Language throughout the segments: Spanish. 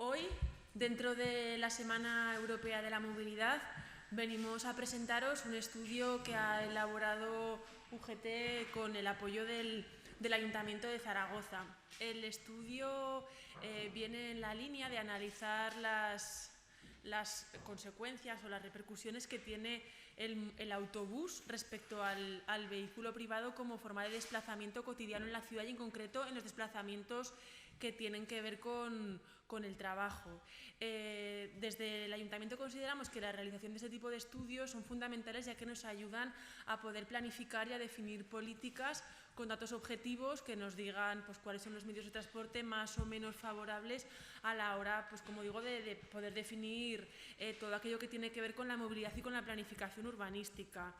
Hoy, dentro de la Semana Europea de la Movilidad, venimos a presentaros un estudio que ha elaborado UGT con el apoyo del Ayuntamiento de Zaragoza. El estudio viene en la línea de analizar las consecuencias o las repercusiones que tiene el autobús respecto al vehículo privado como forma de desplazamiento cotidiano en la ciudad y en concreto en los desplazamientos que tienen que ver con el trabajo. Desde el Ayuntamiento consideramos que la realización de este tipo de estudios son fundamentales ya que nos ayudan a poder planificar y a definir políticas con datos objetivos que nos digan pues, cuáles son los medios de transporte más o menos favorables a la hora, pues, como digo, de poder definir todo aquello que tiene que ver con la movilidad y con la planificación urbanística.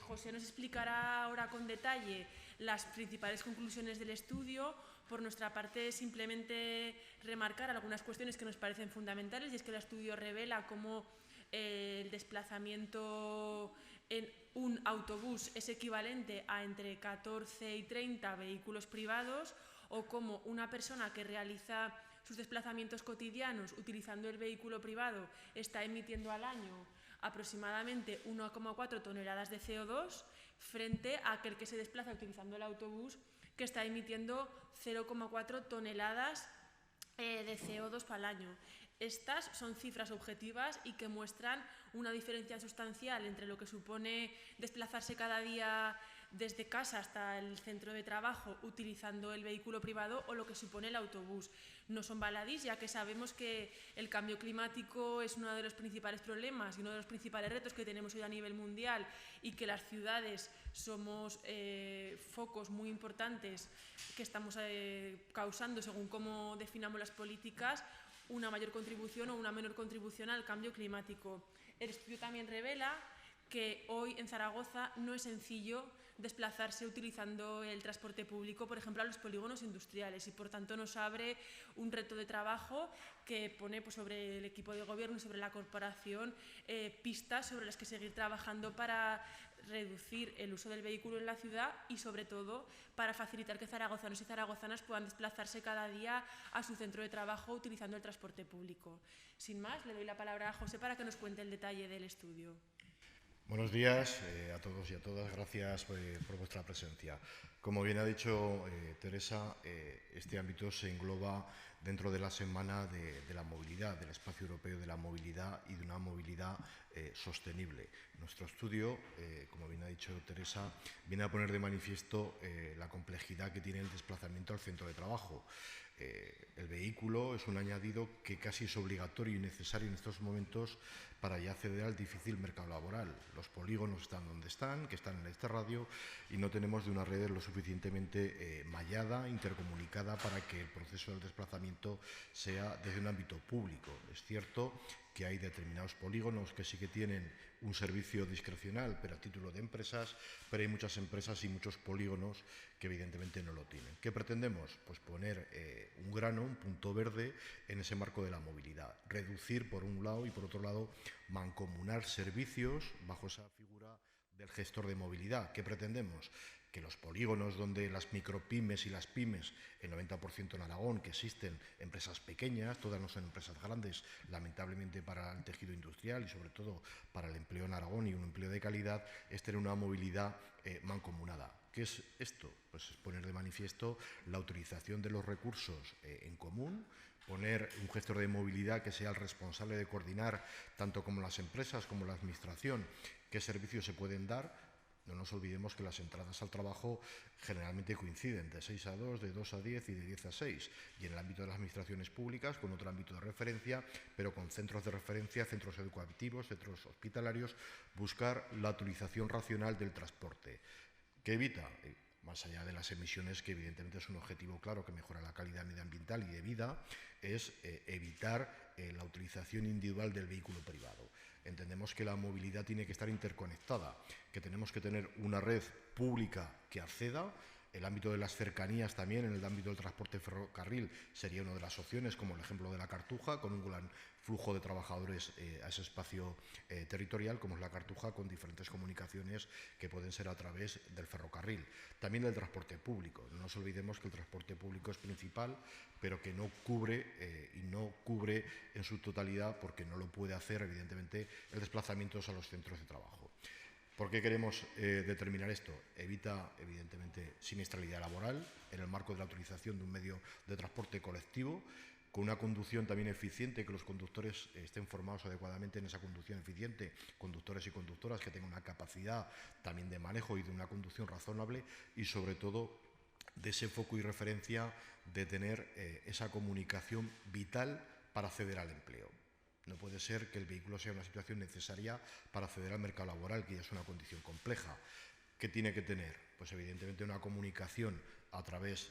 José nos explicará ahora con detalle las principales conclusiones del estudio. Por nuestra parte, simplemente remarcar algunas cuestiones que nos parecen fundamentales, y es que el estudio revela cómo el desplazamiento en un autobús es equivalente a entre 14 y 30 vehículos privados, o cómo una persona que realiza sus desplazamientos cotidianos utilizando el vehículo privado está emitiendo al año aproximadamente 1,4 toneladas de CO2 frente a aquel que se desplaza utilizando el autobús, que está emitiendo 0,4 toneladas de CO2 al año. Estas son cifras objetivas y que muestran una diferencia sustancial entre lo que supone desplazarse cada día desde casa hasta el centro de trabajo utilizando el vehículo privado o lo que supone el autobús. No son baladís, ya que sabemos que el cambio climático es uno de los principales problemas y uno de los principales retos que tenemos hoy a nivel mundial, y que las ciudades somos focos muy importantes que estamos causando, según cómo definamos las políticas, una mayor contribución o una menor contribución al cambio climático. El estudio también revela que hoy en Zaragoza no es sencillo desplazarse utilizando el transporte público, por ejemplo, a los polígonos industriales, y por tanto nos abre un reto de trabajo que pone pues, sobre el equipo de gobierno y sobre la corporación pistas sobre las que seguir trabajando para reducir el uso del vehículo en la ciudad y, sobre todo, para facilitar que zaragozanos y zaragozanas puedan desplazarse cada día a su centro de trabajo utilizando el transporte público. Sin más, le doy la palabra a José para que nos cuente el detalle del estudio. Buenos días a todos y a todas. Gracias por vuestra presencia. Como bien ha dicho Teresa, este ámbito se engloba dentro de la Semana de la Movilidad, del Espacio Europeo de la Movilidad y de una movilidad sostenible. Nuestro estudio, como bien ha dicho Teresa, viene a poner de manifiesto la complejidad que tiene el desplazamiento al centro de trabajo. El vehículo es un añadido que casi es obligatorio y necesario en estos momentos para ya acceder al difícil mercado laboral. Los polígonos están donde están, que están en este radio, y no tenemos de una red lo suficientemente mallada, intercomunicada, para que el proceso del desplazamiento sea desde un ámbito público. Es cierto que hay determinados polígonos que sí que tienen un servicio discrecional, pero a título de empresas, pero hay muchas empresas y muchos polígonos que evidentemente no lo tienen. ¿Qué pretendemos? Pues poner un grano, un punto verde en ese marco de la movilidad. Reducir por un lado y por otro lado mancomunar servicios bajo esa figura del gestor de movilidad. ¿Qué pretendemos? Que los polígonos donde las micropymes y las pymes, el 90% en Aragón, que existen empresas pequeñas, todas no son empresas grandes, lamentablemente para el tejido industrial y sobre todo para el empleo en Aragón y un empleo de calidad, es tener una movilidad mancomunada. ¿Qué es esto? Pues es poner de manifiesto la utilización de los recursos en común, poner un gestor de movilidad que sea el responsable de coordinar, tanto como las empresas como la administración, qué servicios se pueden dar. No nos olvidemos que las entradas al trabajo generalmente coinciden de 6 a 2, de 2 a 10 y de 10 a 6. Y en el ámbito de las administraciones públicas, con otro ámbito de referencia, pero con centros de referencia, centros educativos, centros hospitalarios, buscar la utilización racional del transporte. ¿Qué evita? Más allá de las emisiones, que evidentemente es un objetivo claro que mejora la calidad medioambiental y de vida, es evitar la utilización individual del vehículo privado. Entendemos que la movilidad tiene que estar interconectada, que tenemos que tener una red pública que acceda El ámbito de las cercanías también, en el ámbito del transporte ferrocarril, sería una de las opciones, como el ejemplo de la Cartuja, con un gran flujo de trabajadores a ese espacio territorial, como es la Cartuja, con diferentes comunicaciones que pueden ser a través del ferrocarril. También del transporte público. No nos olvidemos que el transporte público es principal, pero que no cubre y no cubre en su totalidad, porque no lo puede hacer, evidentemente, el desplazamiento a los centros de trabajo. ¿Por qué queremos determinar esto? Evita, evidentemente, siniestralidad laboral en el marco de la utilización de un medio de transporte colectivo, con una conducción también eficiente, que los conductores estén formados adecuadamente en esa conducción eficiente, conductores y conductoras que tengan una capacidad también de manejo y de una conducción razonable, y sobre todo de ese foco y referencia de tener esa comunicación vital para acceder al empleo. No puede ser que el vehículo sea una situación necesaria para acceder al mercado laboral, que ya es una condición compleja. ¿Qué tiene que tener? Pues evidentemente una comunicación a través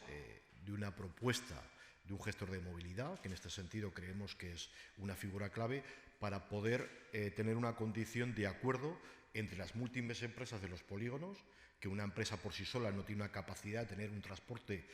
de una propuesta de un gestor de movilidad, que en este sentido creemos que es una figura clave para poder tener una condición de acuerdo entre las múltiples empresas de los polígonos, que una empresa por sí sola no tiene una capacidad de tener un transporte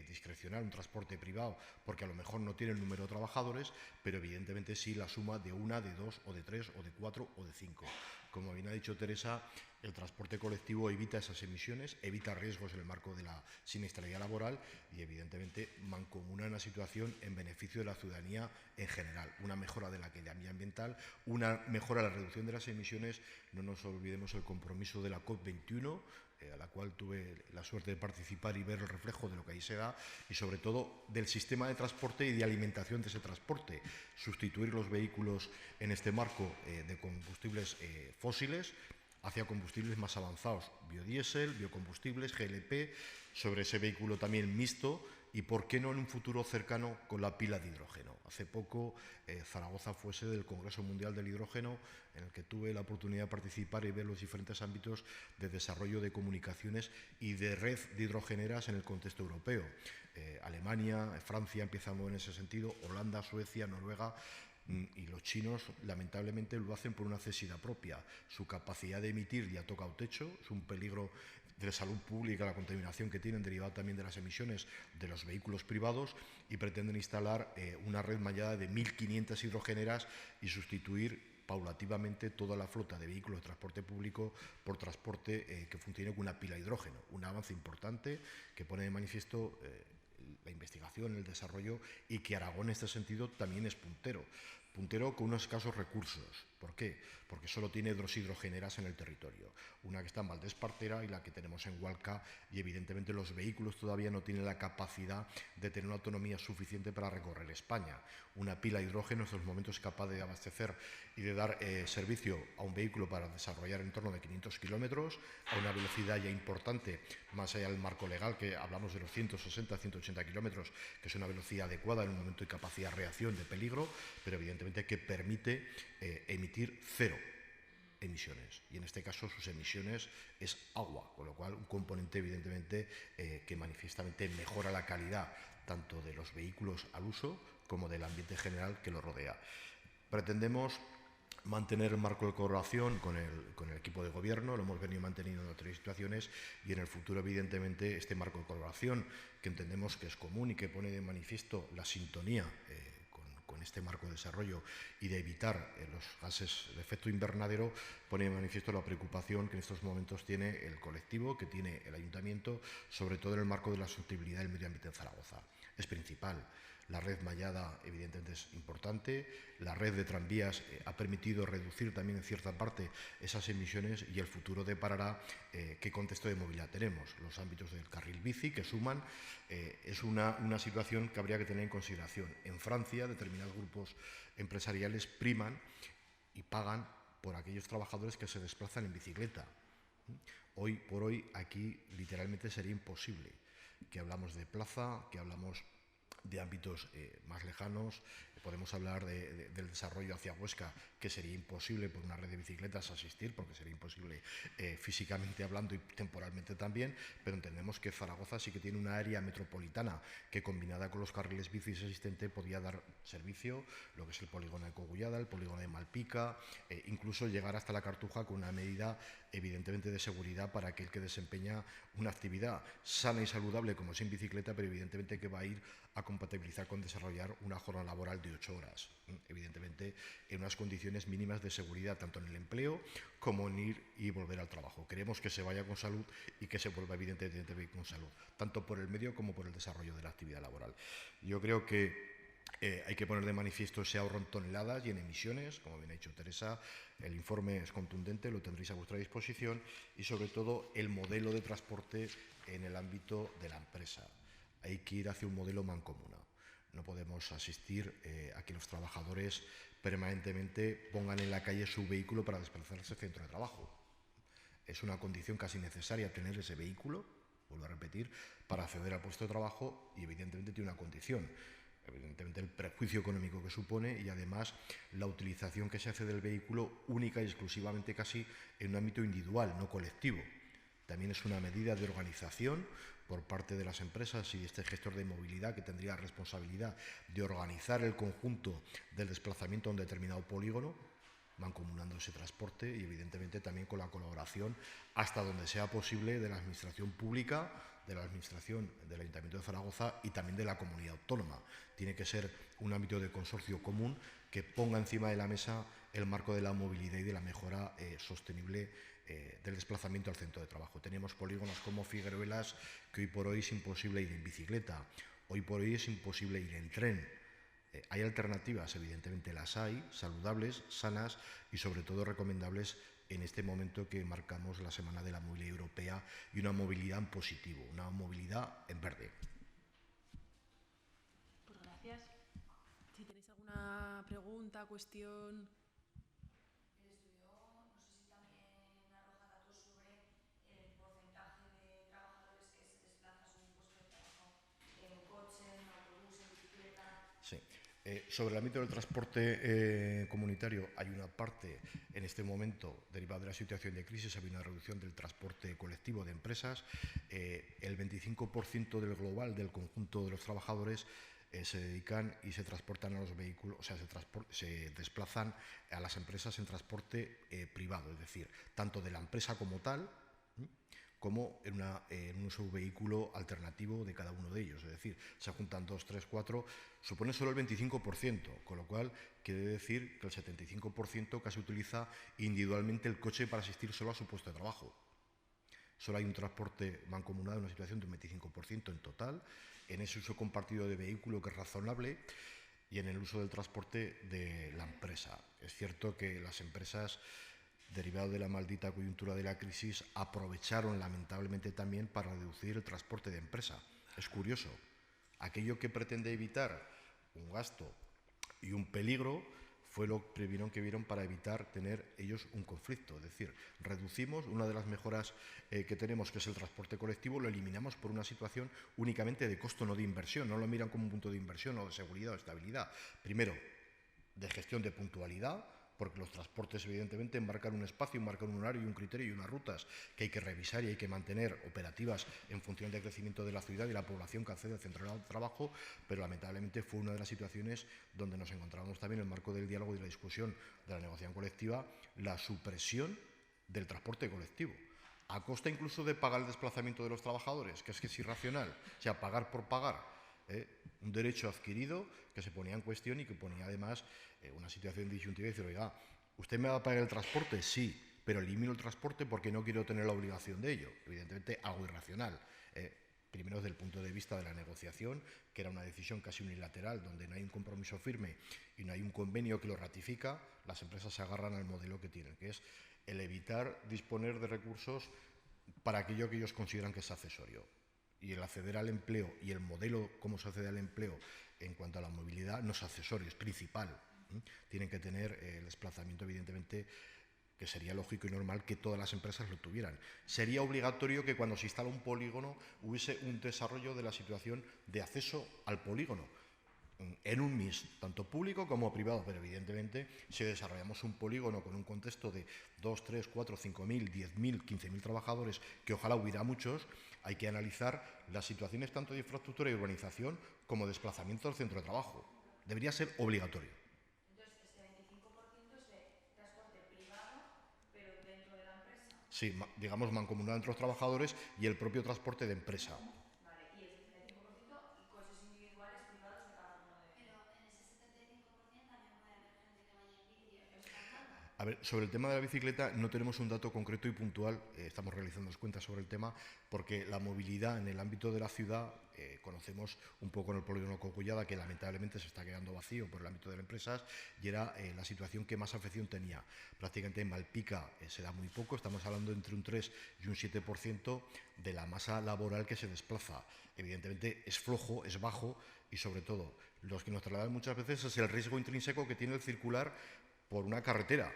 discrecional, un transporte privado, porque a lo mejor no tiene el número de trabajadores, pero evidentemente sí la suma de una, de dos, o de tres, o de cuatro, o de cinco. Como bien ha dicho Teresa, el transporte colectivo evita esas emisiones, evita riesgos en el marco de la siniestralidad laboral y, evidentemente, mancomuna una situación en beneficio de la ciudadanía en general. Una mejora de la calidad ambiental, una mejora de la reducción de las emisiones. No nos olvidemos el compromiso de la COP21, a la cual tuve la suerte de participar y ver el reflejo de lo que ahí se da, y sobre todo del sistema de transporte y de alimentación de ese transporte. Sustituir los vehículos en este marco de combustibles fósiles hacia combustibles más avanzados, biodiesel, biocombustibles, GLP, sobre ese vehículo también mixto, y por qué no en un futuro cercano con la pila de hidrógeno. Hace poco Zaragoza fue sede del Congreso Mundial del Hidrógeno, en el que tuve la oportunidad de participar y ver los diferentes ámbitos de desarrollo de comunicaciones y de red de hidrogeneras en el contexto europeo. Alemania, Francia empiezan en ese sentido, Holanda, Suecia, Noruega. Y los chinos, lamentablemente, lo hacen por una necesidad propia. Su capacidad de emitir ya ha tocado techo, es un peligro de salud pública la contaminación que tienen, derivada también de las emisiones de los vehículos privados, y pretenden instalar una red mallada de 1.500 hidrogeneras y sustituir paulativamente toda la flota de vehículos de transporte público por transporte que funcione con una pila de hidrógeno. Un avance importante que pone de manifiesto la investigación, el desarrollo, y que Aragón en este sentido también es puntero con unos escasos recursos. ¿Por qué? Porque solo tiene dos hidrogeneras en el territorio, una que está en Valdés Partera y la que tenemos en Hualca, y evidentemente los vehículos todavía no tienen la capacidad de tener una autonomía suficiente para recorrer España. Una pila de hidrógeno en estos momentos es capaz de abastecer y de dar servicio a un vehículo para desarrollar en torno de 500 kilómetros, a una velocidad ya importante, más allá del marco legal, que hablamos de los 160, 180 kilómetros, que es una velocidad adecuada en un momento de capacidad de reacción, de peligro, pero evidentemente que permite emitir cero emisiones, y en este caso sus emisiones es agua, con lo cual un componente evidentemente que manifiestamente mejora la calidad tanto de los vehículos al uso como del ambiente general que lo rodea. Pretendemos mantener el marco de colaboración con el equipo de gobierno, lo hemos venido manteniendo en otras situaciones, y en el futuro evidentemente este marco de colaboración, que entendemos que es común y que pone de manifiesto la sintonía con este marco de desarrollo y de evitar los gases de efecto invernadero, pone de manifiesto la preocupación que en estos momentos tiene el colectivo, que tiene el ayuntamiento, sobre todo en el marco de la sostenibilidad del medio ambiente en Zaragoza. Es principal. La red mallada evidentemente es importante, la red de tranvías ha permitido reducir también en cierta parte esas emisiones, y el futuro deparará qué contexto de movilidad tenemos. Los ámbitos del carril bici que suman es una situación que habría que tener en consideración. En Francia, determinados grupos empresariales priman y pagan por aquellos trabajadores que se desplazan en bicicleta. Hoy por hoy aquí literalmente sería imposible, que hablamos de plaza, que hablamos de ámbitos más lejanos. Podemos hablar del desarrollo hacia Huesca, que sería imposible por una red de bicicletas asistir, porque sería imposible físicamente hablando y temporalmente también, pero entendemos que Zaragoza sí que tiene una área metropolitana que, combinada con los carriles bicis existentes, podía dar servicio, lo que es el polígono de Cogullada, el polígono de Malpica, incluso llegar hasta la Cartuja con una medida evidentemente de seguridad para aquel que desempeña una actividad sana y saludable como es en bicicleta, pero evidentemente que va a ir a compatibilizar con desarrollar una jornada laboral de 8 horas, evidentemente en unas condiciones mínimas de seguridad, tanto en el empleo como en ir y volver al trabajo. Queremos que se vaya con salud y que se vuelva evidentemente con salud, tanto por el medio como por el desarrollo de la actividad laboral. Yo creo que hay que poner de manifiesto ese ahorro en toneladas y en emisiones, como bien ha dicho Teresa. El informe es contundente, lo tendréis a vuestra disposición, y sobre todo el modelo de transporte en el ámbito de la empresa. Hay que ir hacia un modelo mancomunado. No podemos asistir a que los trabajadores permanentemente pongan en la calle su vehículo para desplazarse al centro de trabajo. Es una condición casi necesaria tener ese vehículo, vuelvo a repetir, para acceder al puesto de trabajo, y evidentemente tiene una condición. Evidentemente el perjuicio económico que supone, y además la utilización que se hace del vehículo única y exclusivamente casi en un ámbito individual, no colectivo. También es una medida de organización por parte de las empresas y de este gestor de movilidad, que tendría la responsabilidad de organizar el conjunto del desplazamiento a un determinado polígono, mancomunando ese transporte, y evidentemente también con la colaboración hasta donde sea posible de la administración pública, de la administración del Ayuntamiento de Zaragoza y también de la comunidad autónoma. Tiene que ser un ámbito de consorcio común que ponga encima de la mesa el marco de la movilidad y de la mejora sostenible del desplazamiento al centro de trabajo. Tenemos polígonos como Figueruelas, que hoy por hoy es imposible ir en bicicleta, hoy por hoy es imposible ir en tren. Hay alternativas, evidentemente las hay, saludables, sanas y sobre todo recomendables en este momento que marcamos la Semana de la Movilidad Europea, y una movilidad en positivo, una movilidad en verde. Pues gracias. Si tenéis alguna pregunta, cuestión... Sí. Sobre el ámbito del transporte comunitario, hay una parte en este momento, derivada de la situación de crisis, ha habido una reducción del transporte colectivo de empresas. El 25% del global, del conjunto de los trabajadores, se dedican y se transportan a los vehículos, o sea, se desplazan a las empresas en transporte privado, es decir, tanto de la empresa como tal, como en un subvehículo alternativo de cada uno de ellos. Es decir, se juntan 2, 3, 4, supone solo el 25%, con lo cual quiere decir que el 75% casi utiliza individualmente el coche para asistir solo a su puesto de trabajo. Solo hay un transporte mancomunado en una situación de un 25% en total, en ese uso compartido de vehículo, que es razonable, y en el uso del transporte de la empresa. Es cierto que las empresas, derivado de la maldita coyuntura de la crisis, aprovecharon lamentablemente también para reducir el transporte de empresa. Es curioso, aquello que pretende evitar un gasto y un peligro fue lo primero que vieron para evitar tener ellos un conflicto. Es decir, reducimos una de las mejoras que tenemos, que es el transporte colectivo, lo eliminamos por una situación únicamente de costo, no de inversión. No lo miran como un punto de inversión o de seguridad o de estabilidad. Primero, de gestión de puntualidad, porque los transportes evidentemente marcan un espacio, marcan un horario y un criterio y unas rutas que hay que revisar y hay que mantener operativas en función del crecimiento de la ciudad y la población que accede al centro de trabajo, pero lamentablemente fue una de las situaciones donde nos encontramos también en el marco del diálogo y de la discusión de la negociación colectiva, la supresión del transporte colectivo, a costa incluso de pagar el desplazamiento de los trabajadores, que es irracional, o sea, pagar por pagar. Un derecho adquirido que se ponía en cuestión y que ponía además una situación disyuntiva y decir, oiga, ¿usted me va a pagar el transporte? Sí, pero elimino el transporte porque no quiero tener la obligación de ello. Evidentemente algo irracional. Primero desde el punto de vista de la negociación, que era una decisión casi unilateral, donde no hay un compromiso firme y no hay un convenio que lo ratifica, las empresas se agarran al modelo que tienen, que es el evitar disponer de recursos para aquello que ellos consideran que es accesorio. Y el acceder al empleo y el modelo cómo se accede al empleo en cuanto a la movilidad no es accesorio, es principal. Tienen que tener el desplazamiento, evidentemente, que sería lógico y normal que todas las empresas lo tuvieran. Sería obligatorio que cuando se instala un polígono hubiese un desarrollo de la situación de acceso al polígono en un mix, tanto público como privado, pero evidentemente si desarrollamos un polígono con un contexto de 2, 3, 4, 5.000, 10.000, 15.000 trabajadores, que ojalá hubiera muchos, hay que analizar las situaciones tanto de infraestructura y urbanización como de desplazamiento al centro de trabajo. Debería ser obligatorio. Sí, digamos mancomunada entre los trabajadores y el propio transporte de empresa. Vale, y el 75% y coches individuales privados de cada uno de... Pero en ese 75% también puede haber gente que vaya en bici y otros andando. A ver, sobre el tema de la bicicleta no tenemos un dato concreto y puntual, estamos realizando cuentas sobre el tema, porque la movilidad en el ámbito de la ciudad, conocemos un poco en el polígono Cocullada, que lamentablemente se está quedando vacío por el ámbito de las empresas, y era la situación que más afección tenía. Prácticamente en Malpica se da muy poco, estamos hablando entre un 3 y un 7% de la masa laboral que se desplaza. Evidentemente es flojo, es bajo, y sobre todo, los que nos trasladan muchas veces es el riesgo intrínseco que tiene el circular por una carretera.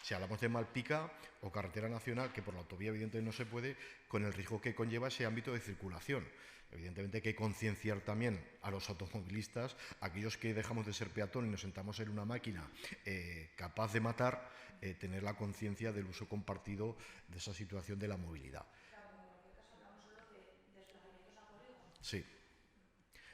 Si hablamos de Malpica o carretera nacional, que por la autovía evidentemente no se puede, con el riesgo que conlleva ese ámbito de circulación. Evidentemente hay que concienciar también a los automovilistas, aquellos que dejamos de ser peatón y nos sentamos en una máquina capaz de matar, tener la conciencia del uso compartido de esa situación de la movilidad. Claro, en cualquier caso hablamos solo de desplazamientos a polígono. Sí.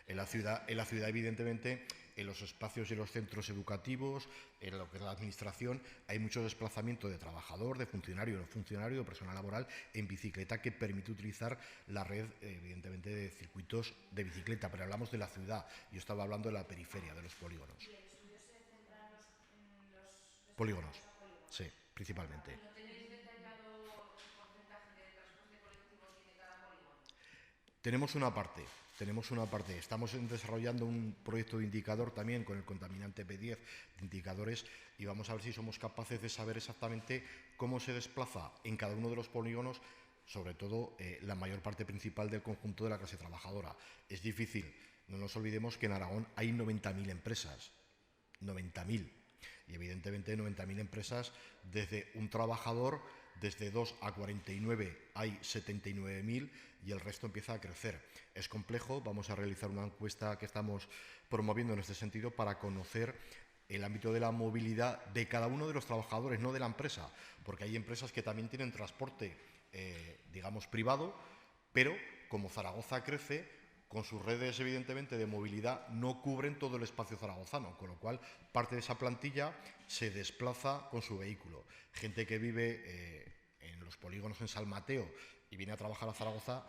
En la ciudad, evidentemente, en los espacios y los centros educativos, en lo que es la administración, hay mucho desplazamiento de trabajador, de funcionario, no funcionario, de personal laboral en bicicleta que permite utilizar la red, evidentemente, de circuitos de bicicleta. Pero hablamos de la ciudad, yo estaba hablando de la periferia, de los polígonos. ¿Y el estudio se centra en los Polígonos, desplazamientos a polígono? sí, principalmente. ¿No tenéis detallado el porcentaje de transporte colectivo tiene cada polígono? Tenemos una parte. Estamos desarrollando un proyecto de indicador también con el contaminante P10 de indicadores y vamos a ver si somos capaces de saber exactamente cómo se desplaza en cada uno de los polígonos, sobre todo la mayor parte principal del conjunto de la clase trabajadora. Es difícil. No nos olvidemos que en Aragón hay 90.000 empresas. 90.000. Y evidentemente 90.000 empresas, desde un trabajador, desde 2 a 49 hay 79.000 y el resto empieza a crecer. Es complejo, vamos a realizar una encuesta que estamos promoviendo en este sentido para conocer el ámbito de la movilidad de cada uno de los trabajadores, no de la empresa, porque hay empresas que también tienen transporte, digamos, privado, pero como Zaragoza crece, con sus redes, evidentemente, de movilidad, no cubren todo el espacio zaragozano, con lo cual parte de esa plantilla se desplaza con su vehículo. Gente que vive en los polígonos en San Mateo y viene a trabajar a Zaragoza,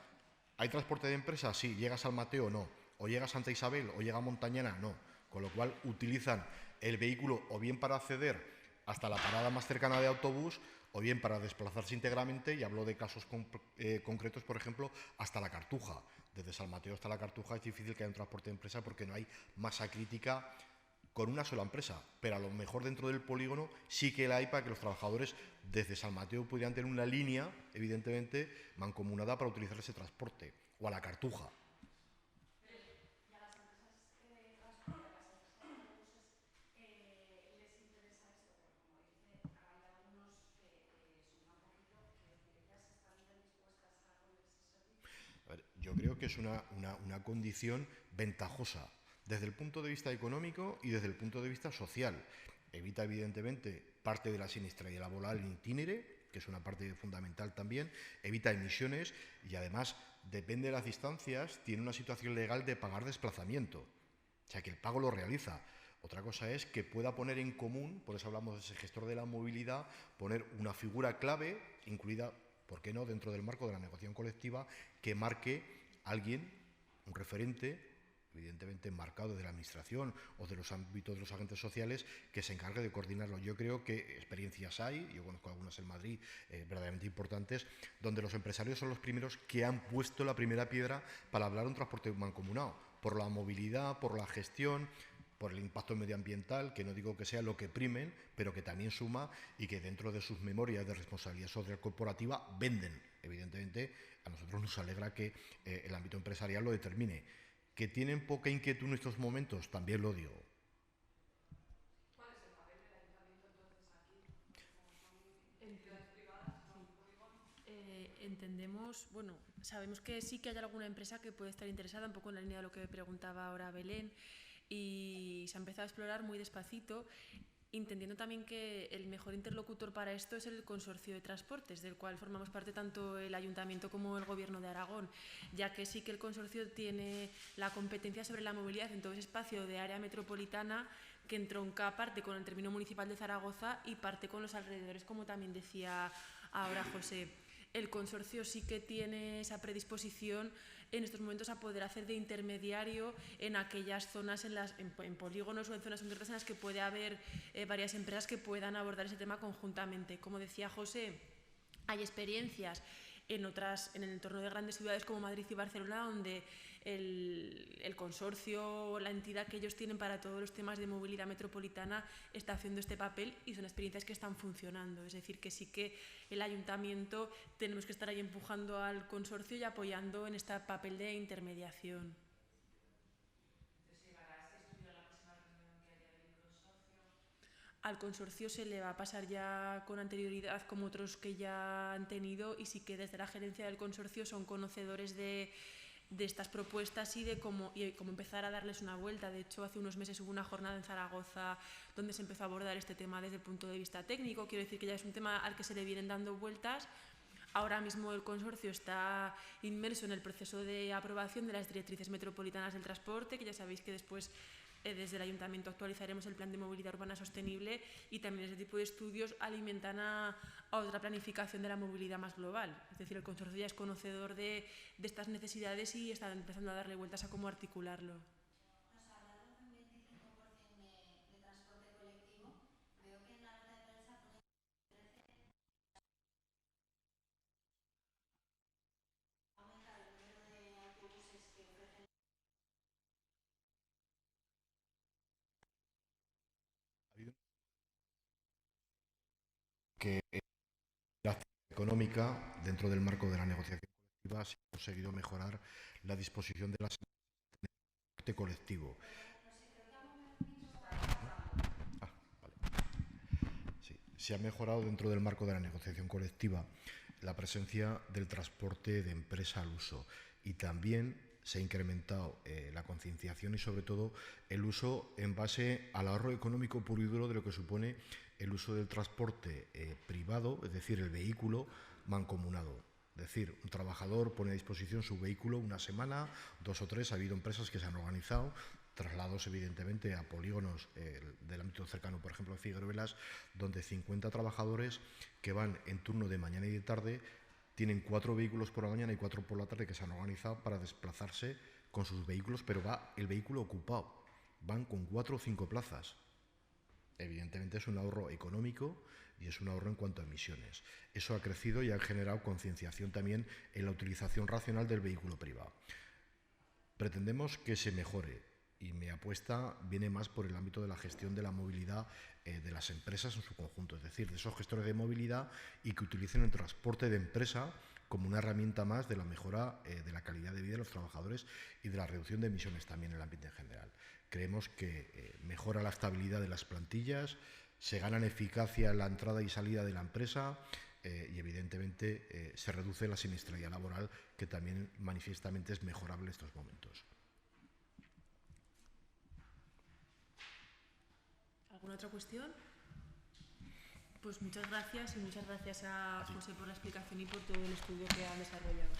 ¿hay transporte de empresa? Sí. ¿Llega a San Mateo? No. ¿O llega a Santa Isabel? ¿O llega a Montañana? No. Con lo cual utilizan el vehículo o bien para acceder hasta la parada más cercana de autobús o bien para desplazarse íntegramente, y hablo de casos concretos, por ejemplo, hasta la Cartuja. Desde San Mateo hasta la Cartuja es difícil que haya un transporte de empresa porque no hay masa crítica con una sola empresa, pero a lo mejor dentro del polígono sí que la hay para que los trabajadores desde San Mateo pudieran tener una línea, evidentemente, mancomunada para utilizar ese transporte, o a la Cartuja. ¿Y a las empresas de transporte, a las empresas de autobuses, les interesa esto? Porque como dice, hay algunos que suman poquito, que ellas estarían dispuestas a poner ese servicio. A ver, yo creo que es una condición ventajosa desde el punto de vista económico y desde el punto de vista social. Evita, evidentemente, parte de la siniestralidad laboral en itinere, que es una parte fundamental también, evita emisiones y además, depende de las distancias, tiene una situación legal de pagar desplazamiento. O sea, que el pago lo realiza. Otra cosa es que pueda poner en común, por eso hablamos de ese gestor de la movilidad, poner una figura clave, incluida, ¿por qué no?, dentro del marco de la negociación colectiva, que marque a alguien, un referente, evidentemente enmarcado de la administración o de los ámbitos de los agentes sociales, que se encargue de coordinarlo. Yo creo que experiencias hay, yo conozco algunas en Madrid verdaderamente importantes, donde los empresarios son los primeros que han puesto la primera piedra para hablar de un transporte mancomunado, por la movilidad, por la gestión, por el impacto medioambiental, que no digo que sea lo que primen, pero que también suma y que dentro de sus memorias de responsabilidad social corporativa venden. Evidentemente, a nosotros nos alegra que el ámbito empresarial lo determine. ¿Que tienen poca inquietud en estos momentos? También lo digo. ¿Cuál es el papel del ayuntamiento entonces aquí? Como son entidades privadas, ¿no? Un polígono. Entendemos, bueno, sabemos que sí que hay alguna empresa que puede estar interesada, un poco en la línea de lo que preguntaba ahora Belén, y se ha empezado a explorar muy despacito, entendiendo también que el mejor interlocutor para esto es el Consorcio de Transportes, del cual formamos parte tanto el Ayuntamiento como el Gobierno de Aragón, ya que sí que el consorcio tiene la competencia sobre la movilidad en todo ese espacio de área metropolitana que entronca parte con el término municipal de Zaragoza y parte con los alrededores, como también decía Ahora, José, el consorcio sí que tiene esa predisposición en estos momentos a poder hacer de intermediario en aquellas zonas, en polígonos o en zonas concretas en las que puede haber varias empresas que puedan abordar ese tema conjuntamente. Como decía José, hay experiencias en el entorno de grandes ciudades como Madrid y Barcelona, donde el consorcio o la entidad que ellos tienen para todos los temas de movilidad metropolitana está haciendo este papel y son experiencias que están funcionando. Es decir, que sí que el ayuntamiento tenemos que estar ahí empujando al consorcio y apoyando en este papel de intermediación. Al consorcio se le va a pasar ya con anterioridad como otros que ya han tenido, y sí que desde la gerencia del consorcio son conocedores de estas propuestas y de cómo empezar a darles una vuelta. De hecho, hace unos meses hubo una jornada en Zaragoza donde se empezó a abordar este tema desde el punto de vista técnico. Quiero decir que ya es un tema al que se le vienen dando vueltas. Ahora mismo el consorcio está inmerso en el proceso de aprobación de las directrices metropolitanas del transporte, que ya sabéis que después desde el ayuntamiento actualizaremos el plan de movilidad urbana sostenible, y también ese tipo de estudios alimentan a otra planificación de la movilidad más global. Es decir, el consorcio ya es conocedor de estas necesidades y está empezando a darle vueltas a cómo articularlo. Nos hablaron de un 25% de transporte colectivo. Veo que en la nota de prensa pone aumentar el número de autobuses que ofrecen. Que la actividad económica, dentro del marco de la negociación colectiva, se ha conseguido mejorar la disposición de las transporte colectivo. Sí, se ha mejorado dentro del marco de la negociación colectiva la presencia del transporte de empresa al uso, y también se ha incrementado la concienciación y sobre todo el uso en base al ahorro económico puro y duro de lo que supone el uso del transporte privado, es decir, el vehículo mancomunado. Es decir, un trabajador pone a disposición su vehículo una semana, 2 o 3, ha habido empresas que se han organizado, traslados evidentemente a polígonos del ámbito cercano, por ejemplo, Figueruelas, donde 50 trabajadores que van en turno de mañana y de tarde tienen 4 vehículos por la mañana y 4 por la tarde que se han organizado para desplazarse con sus vehículos, pero va el vehículo ocupado, van con 4 o 5 plazas. Evidentemente es un ahorro económico y es un ahorro en cuanto a emisiones. Eso ha crecido y ha generado concienciación también en la utilización racional del vehículo privado. Pretendemos que se mejore, y mi apuesta viene más por el ámbito de la gestión de la movilidad de las empresas en su conjunto, es decir, de esos gestores de movilidad, y que utilicen el transporte de empresa como una herramienta más de la mejora de la calidad de vida de los trabajadores y de la reducción de emisiones también en el ámbito en general. Creemos que mejora la estabilidad de las plantillas, se gana en eficacia en la entrada y salida de la empresa, y evidentemente se reduce la siniestralidad laboral, que también manifiestamente es mejorable en estos momentos. ¿Alguna otra cuestión? Pues muchas gracias, y muchas gracias a José por la explicación y por todo el estudio que ha desarrollado.